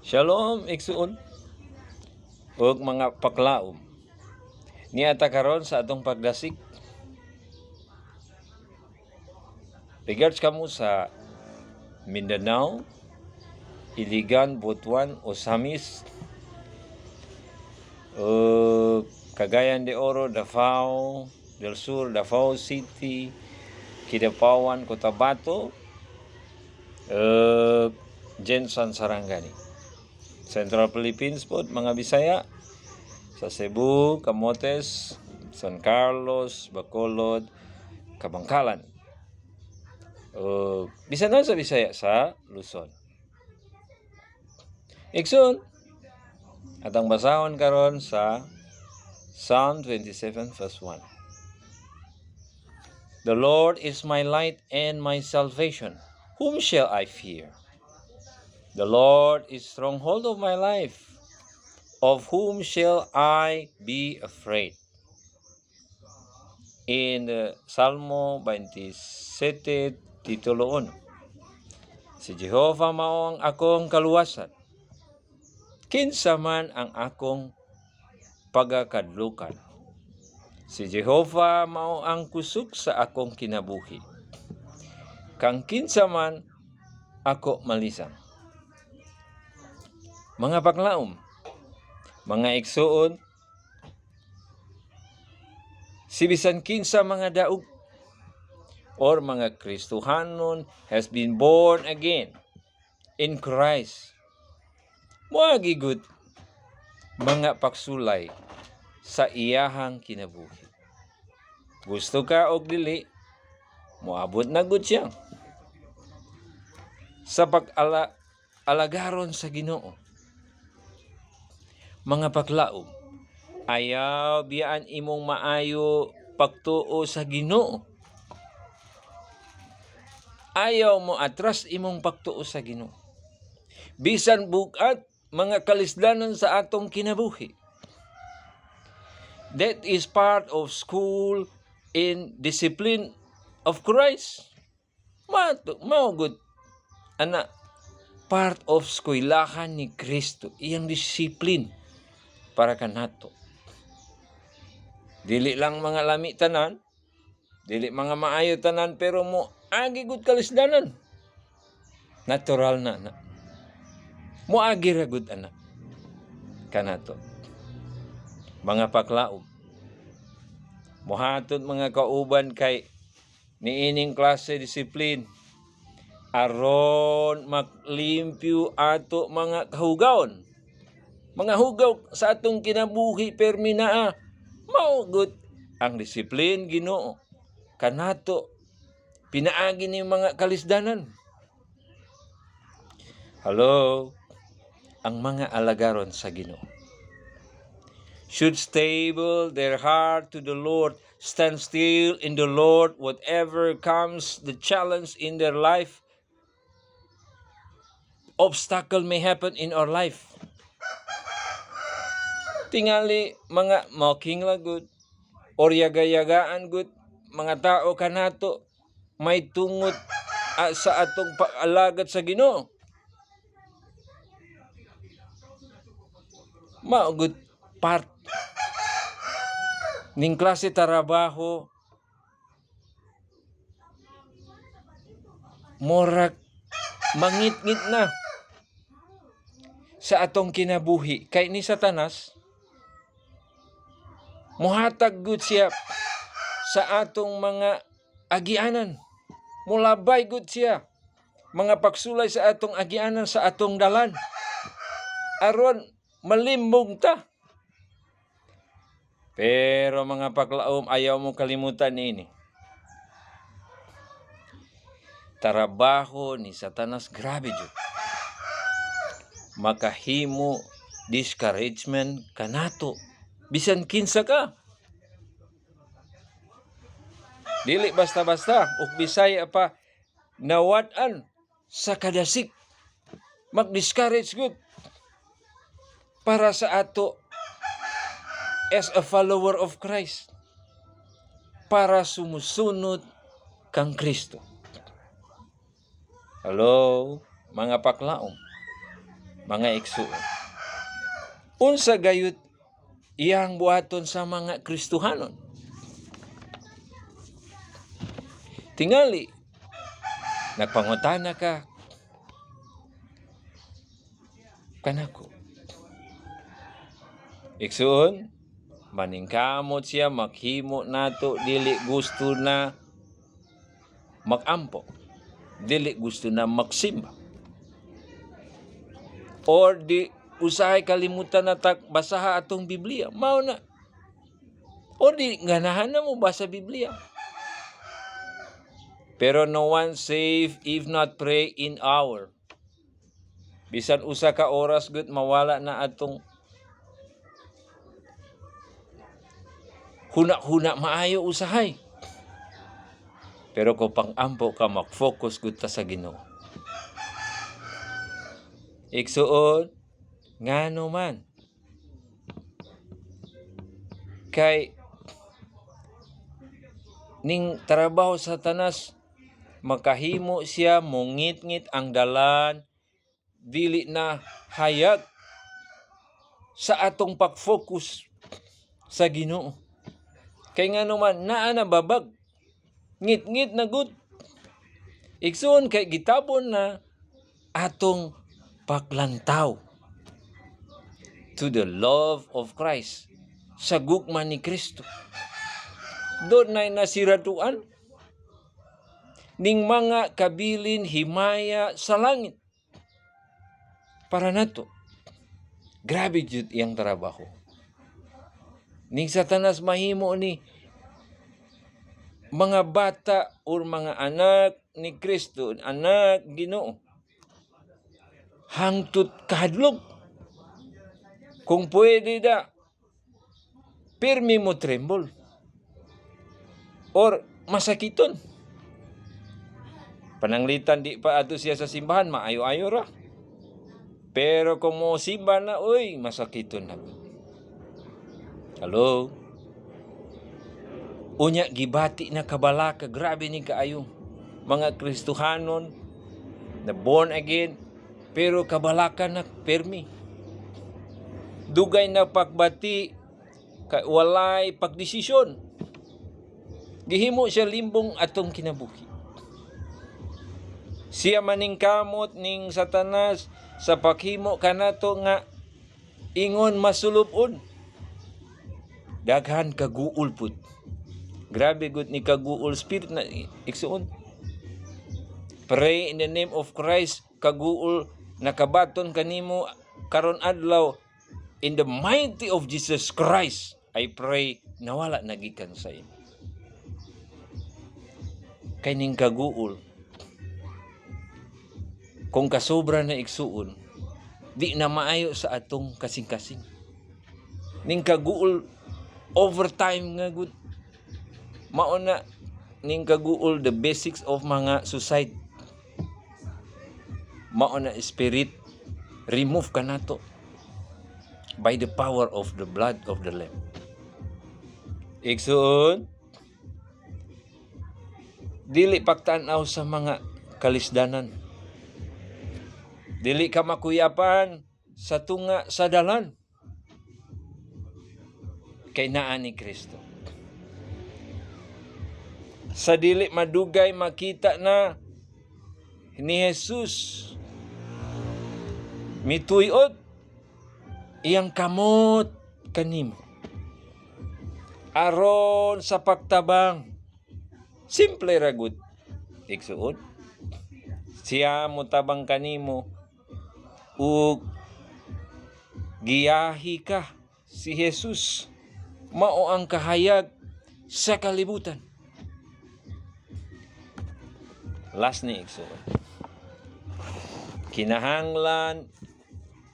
Shalom, igsuon ug mga paklaom. Niata karon sa atong pagdasig. Regards kamo sa Mindanao, Iligan, Butuan, Osamis, Cagayan de Oro, Davao del Sur, Davao City, Kidapawan, Cotabato, Jensan, Sarangani. Central Philippines po, mga Bisaya, sa Cebu, Camotes, San Carlos, Bacolod, Kabangkalan. Bisan na sa Bisaya sa Luzon. Igsoon, atang basahon karon sa Psalm 27 verse 1. The Lord is my light and my salvation. Whom shall I fear? The Lord is stronghold of my life. Of whom shall I be afraid? In Salmo 27, titulo 1. Si Jehovah mao ang akong kaluwasan. Kinsa man ang akong pagakadlukan. Si Jehovah mao ang kusog sa akong kinabuhi. Kang kinsa man ako malisang. Mga paklaom, mga igsuon, si bisan kinsa mga daog or mga Kristohanon has been born again in Christ. Moagi gud mga pagsulay sa iyahang kinabuhi. Gusto ka og dili, moabot na gud siya sa pag-alagaron sa Ginoo. Mga paklaom, ayaw biyaan imong maayo pagtuo sa Ginoo. Ayaw mo atras imong pagtuo sa Ginoo. Bisan bugat mga kalisdanan sa atong kinabuhi. That is part of school in discipline of Christ. Mao gud ana part of eskwelahan ni Kristo, iyang discipline para kanato. Dili lang mga lami tanan, dili mga maayo tanan, pero mo agi gud kalisdanan. Natural na. Mo agi ra gud ana kanato. Mga paklaom, mohatod mga kauban kay niining klase disiplin aron maglimpyo ato mga kahugawon. Mga hugaw sa atong kinabuhi permi naa, mao gud ang disiplin Ginoo kanato pinaagi ni mga kalisdanan. Hello, ang mga alagaron sa Ginoo should stable their heart to the Lord, stand still in the Lord, whatever comes the challenge in their life, obstacle may happen in our life. Tingali mga mocking lagud or yaga-yagaan gud mga tao kanato may tungod sa atong pag-alagad sa Ginoo. Mao gud part ning klase trabaho murag mangit-ngit na sa atong kinabuhi kay ni Satanas muhatag gud siya sa atong mga agianan. Mulabay gud siya mga pagsulay sa atong agianan, sa atong dalan aron malimbong ta. Pero mga paklaom, ayaw mo kalimutan ini. Trabaho ni Satanas grabe jud. Makahimo discouragement kanato bisan kinsa ka. Dili basta-basta ug Bisaya pa nawad-an sa kadasik. Mag-discourage gud para sa ato as a follower of Christ, para sumusunod kang Kristo. Hello, mga paklaom. mga igsuon. Unsa gayud iyang buhaton sa mga Kristohanon? Tingali, nagpangutana ka kanako. Igsuon, maningkamot siya maghimo nato dili gusto na magampo, dili gusto na magsimba, or di usahay kalimutan na basaha atong Biblia, mao na, o di ganahan na mo basa Biblia. Pero no one save if not pray in hour. Bisan usa ka oras gud mawala na atong huna-huna maayo usahay. Pero kung pang-ampo ka, mag-focus gud ta sa Ginoo. Igsuon, ngano man. Kay ning trabaho sa tanas, makahimo siya mongit-ngit ang dalan, dili na hayag sa atong pag-focus sa Ginoo. Kay ngano man, naa na babag, ngit-ngit na gud. Igsoon kay gitabon na atong paglantaw to the love of Christ, sa gugma ni Kristo. Doon na nasiratuan ning mga kabilin himaya sa langit para nato. Grabe jud iyang trabaho. Ning Satanas mahimo ni mga bata o mga anak ni Kristo, anak Ginoo, hangtod kahadlok. Kung pwede da, pirmi mo tremble or masakiton. Pananglitan di pa ato siya sa simbahan, maayo-ayo ra. Pero kung mo simba na, uy, masakiton na. Hello? Unya, gibati na kabalaka, grabe ni kaayo. Mga Kristohanon na born again, pero kabalaka na permi. Dugay na pagbati, walay pagdesisyon. Gihimo siya limbong atong kinabuhi. Siya maningkamot ning Satanas sa paghimo kanato nga ingon masulupon. Daghan kaguol pud. Grabe gud ni kaguol spirit na igsuon. Pray in the name of Christ, kaguol nakabaton kanimo karon adlaw, in the mighty of Jesus Christ, I pray, nawala nagikan sa imo. Kay ning kaguol, kung kasobra na igsuon, di na maayo sa atong kasing-kasing. Ning kaguol, overtime nga good. Mauna, ning kaguol, the basics of mga suicide. Mauna spirit, remove ka nato by the power of the blood of the Lamb. Igsuon, dili pagtanaw sa mga kalisdanan. Dili ka makuyapan sa tunga sa dalan. Kay naa ni Kristo. Sa dili madugay makita na ni Jesus mituyod iyang kamot kanimo. Aron sa pagtabang, simple ra gud. Igsuon, siya mutabang kanimo ug giyahi ka si Jesus, mao ang kahayag sa kalibutan. Last ni igsuon, kinahanglan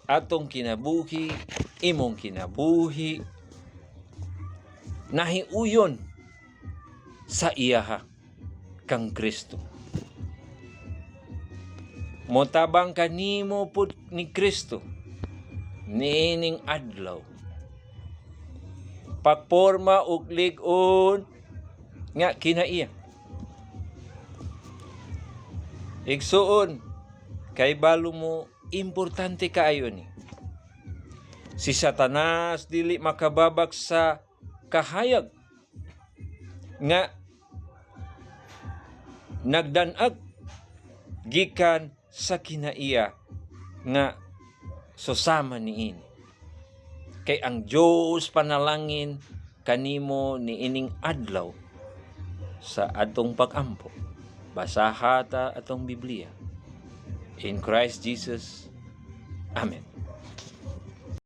atong kinabuhi, imong kinabuhi, nahiuyon sa iyaha kang Kristo. Motabang kanimo pud ni Kristo niining adlaw. Pagporma ug lig-on nga kinaiya. Igsuon, kay balo mo importante kaayo ni. Si Satanas dili makababak sa kahayag nga nagdanag gikan sa kinaiya nga susama niini. Kay ang Dios panalangin kanimo niining adlaw sa atong pag-ampo. Basaha ta atong Biblia. In Christ Jesus. Amen.